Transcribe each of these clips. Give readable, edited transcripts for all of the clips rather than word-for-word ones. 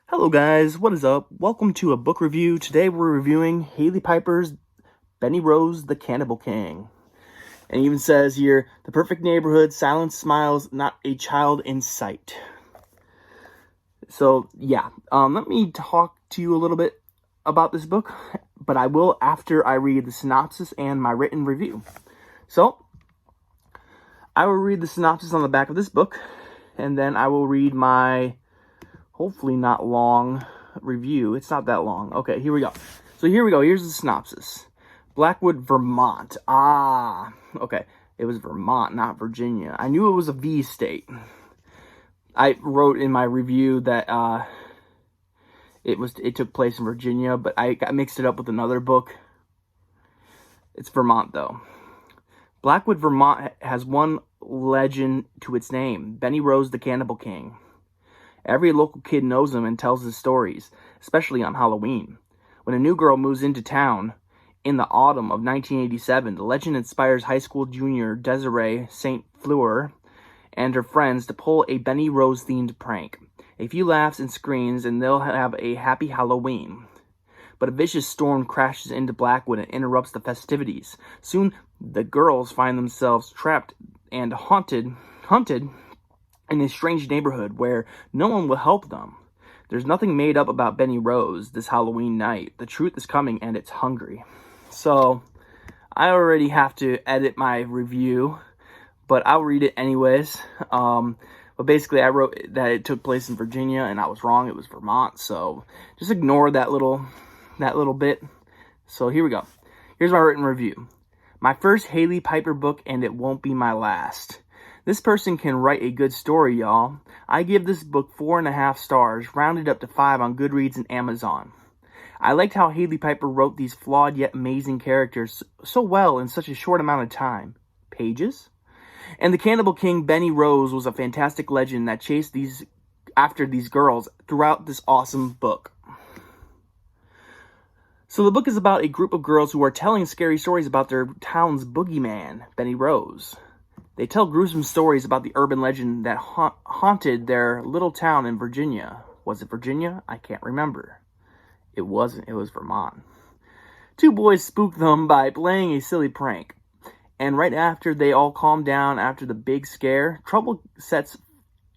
Hello guys, what is up? Welcome to a book review. Today we're reviewing Hailey Piper's Benny Rose, the Cannibal King. And it even says here, the perfect neighborhood, silent smiles, not a child in sight. So yeah, let me talk to you a little bit about this book, but I will after I read the synopsis and my written review. So, I will read the synopsis on the back of this book, and then I will read my hopefully not long review. It's not that long. Okay, here we go. So here we go. Here's the synopsis. Blackwood, Vermont. Okay. It was Vermont, not Virginia. I knew it was a V state. I wrote in my review that it took place in Virginia, but I mixed it up with another book. It's Vermont though. Blackwood, Vermont has one legend to its name, Benny Rose, the Cannibal King. Every local kid knows him and tells his stories, especially on Halloween. When a new girl moves into town in the autumn of 1987, the legend inspires high school junior Desiree St. Fleur and her friends to pull a Benny Rose-themed prank. A few laughs and screams, and they'll have a happy Halloween. But a vicious storm crashes into Blackwood and interrupts the festivities. Soon, the girls find themselves trapped and haunted in a strange neighborhood where no one will help them. There's nothing made up about Benny Rose this Halloween night. The truth is coming and it's hungry. So, I already have to edit my review, but I'll read it anyways. But basically I wrote that it took place in Virginia and I was wrong. It was Vermont. So, just ignore that little bit. So, here we go. Here's my written review. My first Hailey Piper book, and it won't be my last. This person can write a good story, y'all. I give this book 4.5 stars, rounded up to 5 on Goodreads and Amazon. I liked how Hailey Piper wrote these flawed yet amazing characters so well in such a short amount of time. Pages? And the Cannibal King, Benny Rose, was a fantastic legend that chased after these girls throughout this awesome book. So the book is about a group of girls who are telling scary stories about their town's boogeyman, Benny Rose. They tell gruesome stories about the urban legend that haunted their little town in Virginia. Was it Virginia? I can't remember. It wasn't. It was Vermont. Two boys spook them by playing a silly prank. And right after they all calm down after the big scare, trouble sets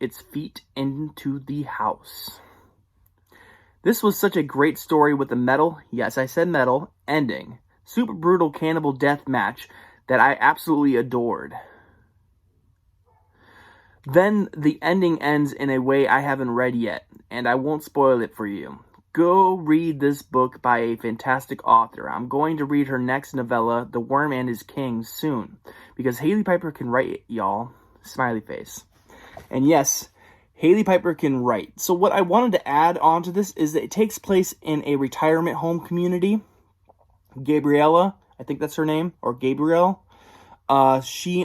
its feet into the house. This was such a great story with a metal, yes I said metal, ending. Super brutal cannibal death match that I absolutely adored. Then the ending ends in a way I haven't read yet, and I won't spoil it for you. Go read this book by a fantastic author. I'm going to read her next novella, The Worm and His King, soon, because Hailey Piper can write, y'all. Smiley face. And yes, Hailey Piper can write. So what I wanted to add on to this is that it takes place in a retirement home community. Gabriella, I think that's her name, or Gabrielle. She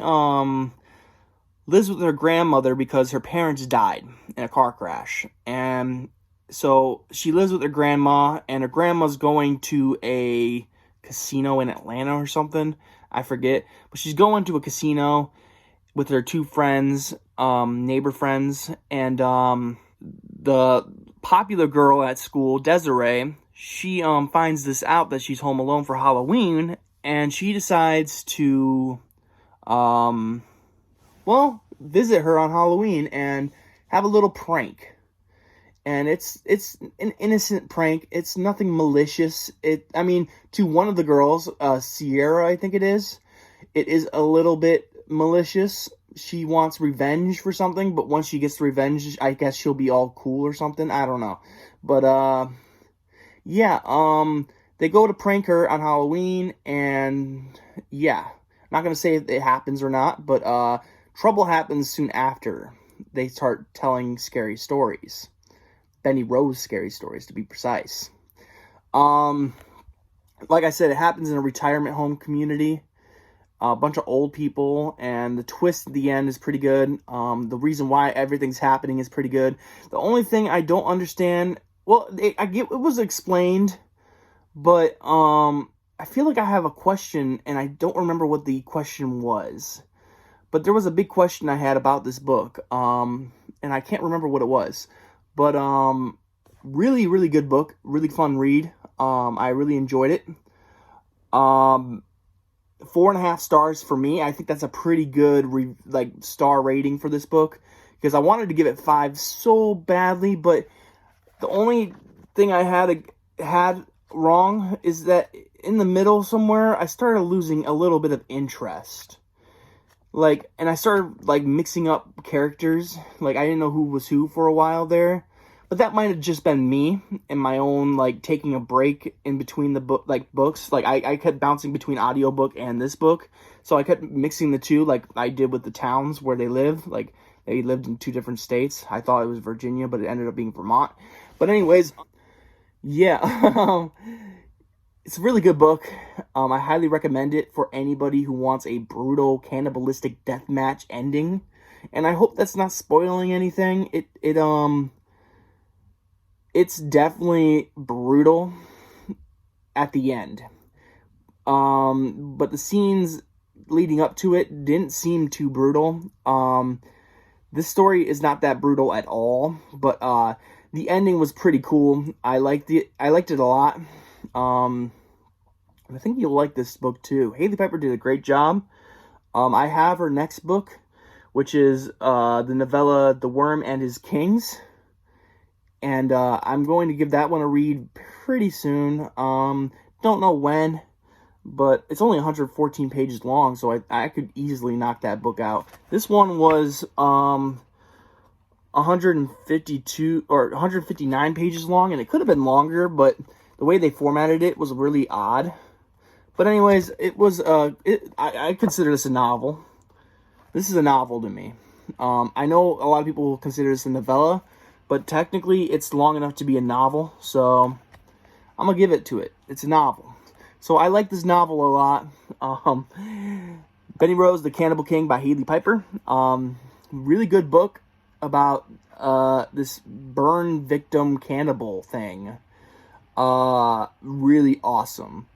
lives with her grandmother because her parents died in a car crash. And so she lives with her grandma, and her grandma's going to a casino in Atlanta or something. I forget. But she's going to a casino with her two friends, neighbor friends, and the popular girl at school, Desiree, she finds this out that she's home alone for Halloween, and she decides to visit her on Halloween and have a little prank. And it's an innocent prank. It's nothing malicious. To one of the girls, Sierra, I think it is a little bit malicious. She wants revenge for something, but once she gets the revenge, I guess she'll be all cool or something. I don't know. But, they go to prank her on Halloween, and, yeah. I'm not going to say if it happens or not, but, trouble happens soon after they start telling scary stories. Benny Rose scary stories, to be precise. Like I said, it happens in a retirement home community. A bunch of old people, and the twist at the end is pretty good. The reason why everything's happening is pretty good. The only thing I don't understand, I get it was explained, but I feel like I have a question, and I don't remember what the question was. But there was a big question I had about this book, and I can't remember what it was. But Really, really good book. Really fun read. I really enjoyed it. 4.5 stars for me. I think that's a pretty good star rating for this book, because I wanted to give it 5 so badly, but the only thing I had wrong is that in the middle somewhere I started losing a little bit of interest. And I started mixing up characters. I didn't know who was who for a while there. But that might have just been me and my own, taking a break in between the books. I kept bouncing between audiobook and this book. So I kept mixing the two, like I did with the towns where they live. They lived in 2 different states. I thought it was Virginia, but it ended up being Vermont. But anyways, yeah. It's a really good book. I highly recommend it for anybody who wants a brutal, cannibalistic deathmatch ending. And I hope that's not spoiling anything. It's definitely brutal at the end. But the scenes leading up to it didn't seem too brutal. This story is not that brutal at all, but the ending was pretty cool. I liked it a lot. I think you'll like this book too. Hailey Piper did a great job. I have her next book, which is the novella The Worm and His Kings. And I'm going to give that one a read pretty soon. Don't know when, but it's only 114 pages long, so I could easily knock that book out. This one was 152 or 159 pages long, and it could have been longer, but the way they formatted it was really odd. But anyways, it was I consider this a novel. This is a novel to me. I know a lot of people consider this a novella, but technically it's long enough to be a novel, so I'm gonna give it to it. It's a novel. So I like this novel a lot. Benny Rose, the Cannibal King by Hailey Piper. Really good book about this burn victim cannibal thing. Really awesome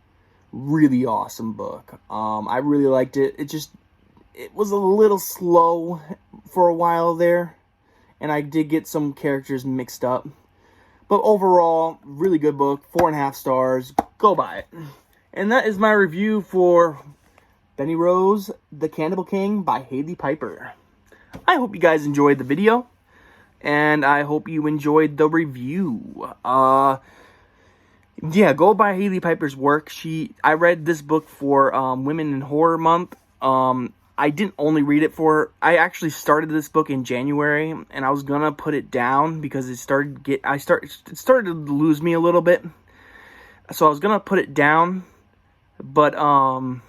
book. I really liked it. It was a little slow for a while there, and I did get some characters mixed up. But overall, really good book. 4.5 stars. Go buy it. And that is my review for Benny Rose, the Cannibal King by Hailey Piper. I hope you guys enjoyed the video, and I hope you enjoyed the review. Yeah, go buy Hailey Piper's work. I read this book for Women in Horror Month. I didn't only read it for... I actually started this book in January, and I was gonna put it down because it started to lose me a little bit. So I was gonna put it down, but I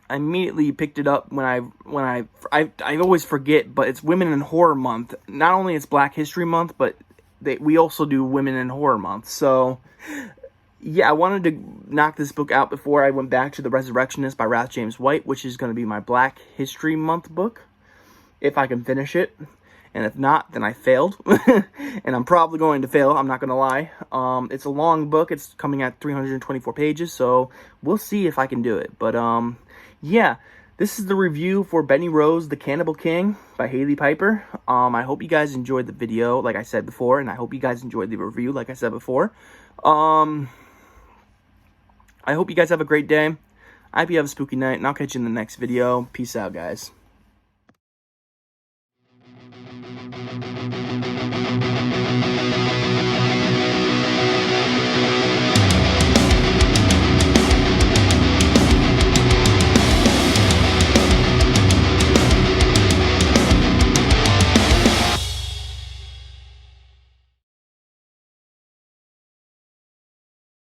immediately picked it up when I always forget, but it's Women in Horror Month. Not only it's Black History Month, but we also do Women in Horror Month. So yeah, I wanted to knock this book out before I went back to The Resurrectionist by Wrath James White, which is going to be my Black History Month book, if I can finish it. And if not, then I failed. And I'm probably going to fail, I'm not going to lie. It's a long book. It's coming at 324 pages, so we'll see if I can do it. But yeah, this is the review for Benny Rose, the Cannibal King by Hailey Piper. I hope you guys enjoyed the video, like I said before, and I hope you guys enjoyed the review, like I said before. I hope you guys have a great day. I hope you have a spooky night, and I'll catch you in the next video. Peace out, guys.